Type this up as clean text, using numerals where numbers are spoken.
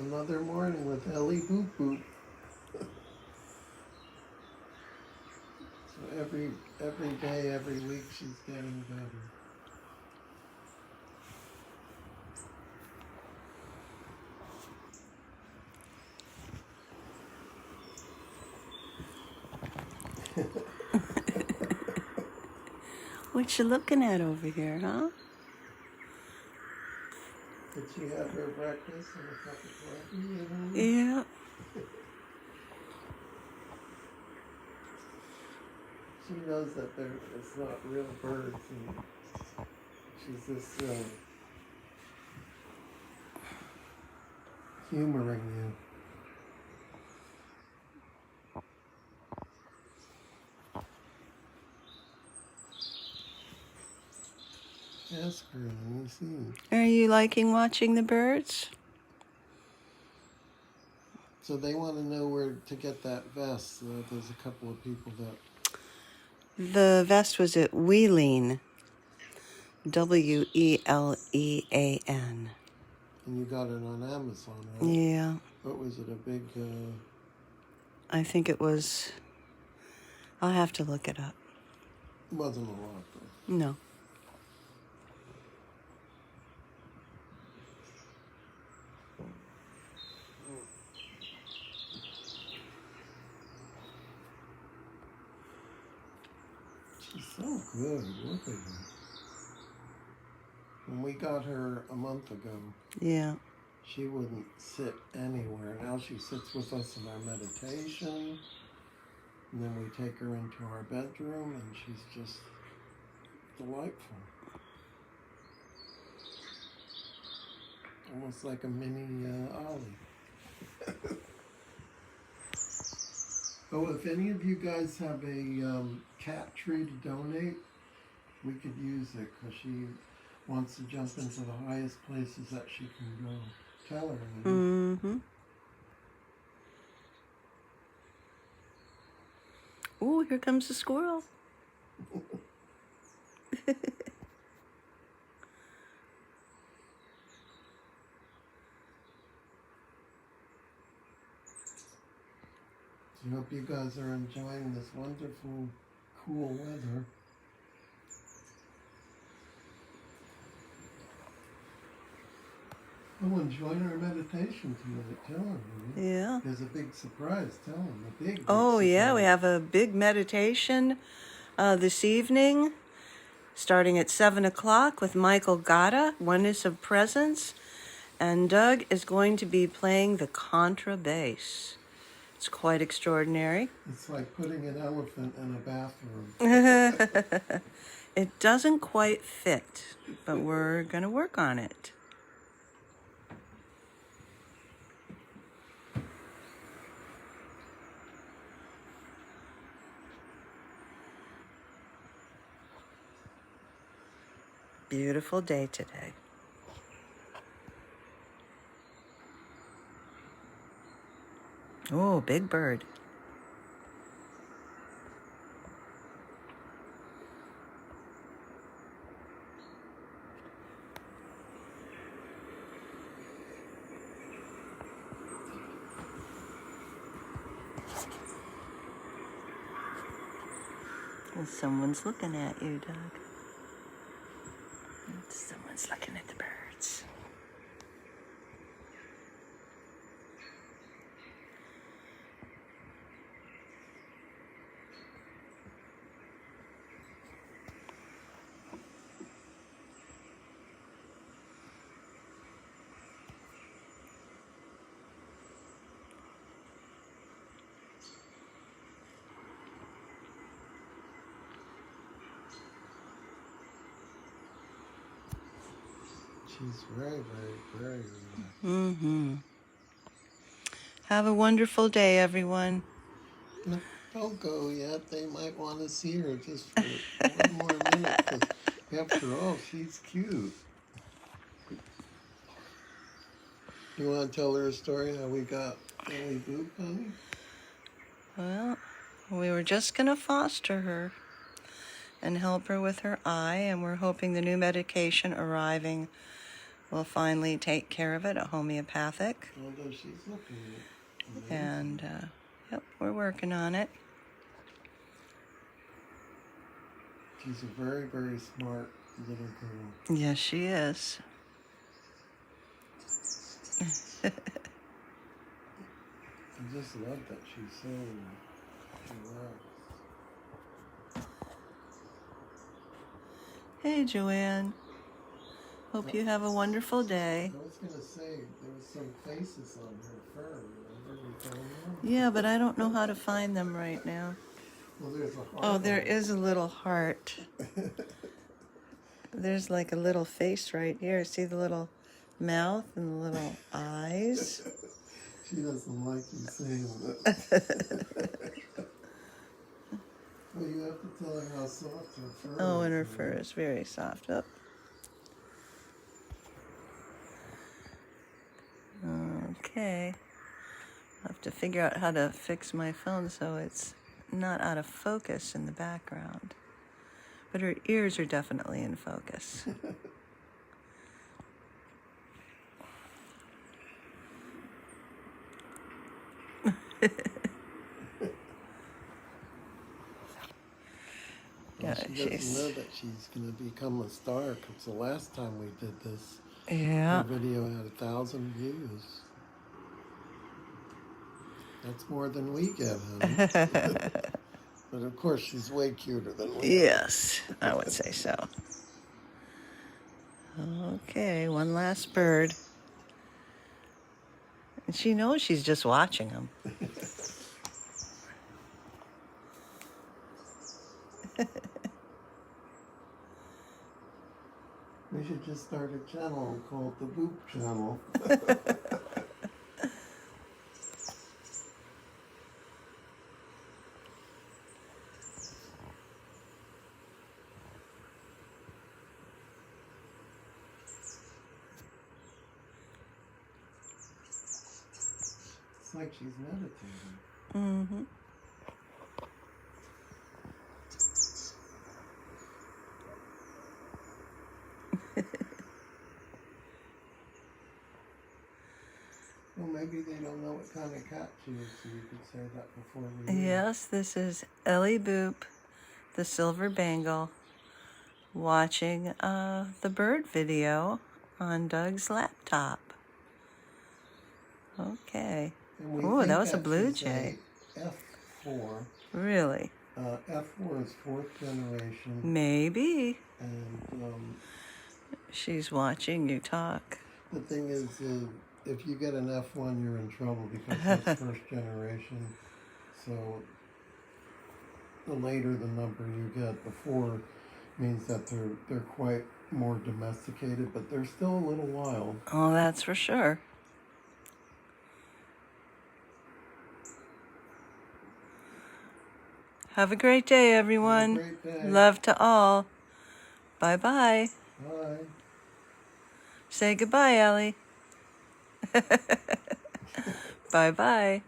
Another morning with Ellie Boop Boop. So every day, every week, she's getting better. What you looking at over here, huh? Did she have her breakfast and a cup of coffee at home? Yeah. She knows that it's not real birds, and she's just humoring you. Ask her, let me see. Are you liking watching the birds? So they want to know where to get that vest. There's a couple of people that... The vest was at Wheeling. Welean. And you got it on Amazon, right? Yeah. What was it, a big... I think it was... I'll have to look it up. It wasn't a lot, though. No. She's so good. Look at her. When we got her a month ago, Yeah. she wouldn't sit anywhere. Now she sits with us in our meditation. And then we take her into our bedroom, and she's just delightful. Almost like a mini Ollie. Oh, if any of you guys have a cat tree to donate, we could use it, because she wants to jump into the highest places that she can go. Tell her. Mm-hmm. Ooh, here comes the squirrel. I hope you guys are enjoying this wonderful, cool weather. Oh, and join our meditation tonight. Tell them. Yeah. There's a big surprise. Tell them. A big Oh, surprise. yeah. We have a big meditation this evening, starting at 7 o'clock with Michael Gatta, Oneness of Presence. And Doug is going to be playing the contrabass. It's quite extraordinary. It's like putting an elephant in a bathroom. It doesn't quite fit, but we're going to work on it. Beautiful day today. Oh, big bird. Well, someone's looking at you, Doug. Someone's looking at the birds. She's very, very, very relaxed. Mm-hmm. Have a wonderful day, everyone. No, don't go yet. They might want to see her just for one more minute. 'Cause after all, she's cute. You want to tell her a story how we got Ellie Boop, honey? Well, we were just going to foster her and help her with her eye, and we're hoping the new medication arriving we'll finally take care of it at homeopathic. Although she's looking amazing. And, yep, we're working on it. She's a very, very smart little girl. Yes, she is. I just love that she's so relaxed. Hey, Joanne. Hope you have a wonderful day. I was going to say, there was some faces on her fur. Remember we found them? Yeah, but I don't know how to find them right now. Well, there's a heart. Oh, there is a little heart. There's like a little face right here. See the little mouth and the little eyes? She doesn't like you saying that. Well, you have to tell her how soft her fur is. Oh, and her fur is very soft. Oh. Okay. I'll have to figure out how to fix my phone so it's not out of focus in the background. But her ears are definitely in focus. Well, she doesn't know that she's going to become a star, because the last time we did this, Yeah. the video had 1,000 views. That's more than we get, honey. But of course, she's way cuter than we. Yes, I would say so. Okay, one last bird. And she knows she's just watching them. We should just start a channel called the Boop Channel. It's like she's meditating. Mm-hmm. Well, maybe they don't know what kind of cat she is, so you could say that before we leave. Yes, this is Ellie Boop, the silver bangle, watching the bird video on Doug's laptop. Okay. Oh, that was a blue jay. F4. Really? F4 is 4th generation. Maybe. And she's watching you talk. the thing is, if you get an F1, you're in trouble because that's 1st generation. So the later the number you get, the 4 means that they're quite more domesticated, but they're still a little wild. Oh, that's for sure. Have a great day, everyone. Have a great day. Love to all. Bye-bye. Bye. Say goodbye, Ellie. Bye-bye.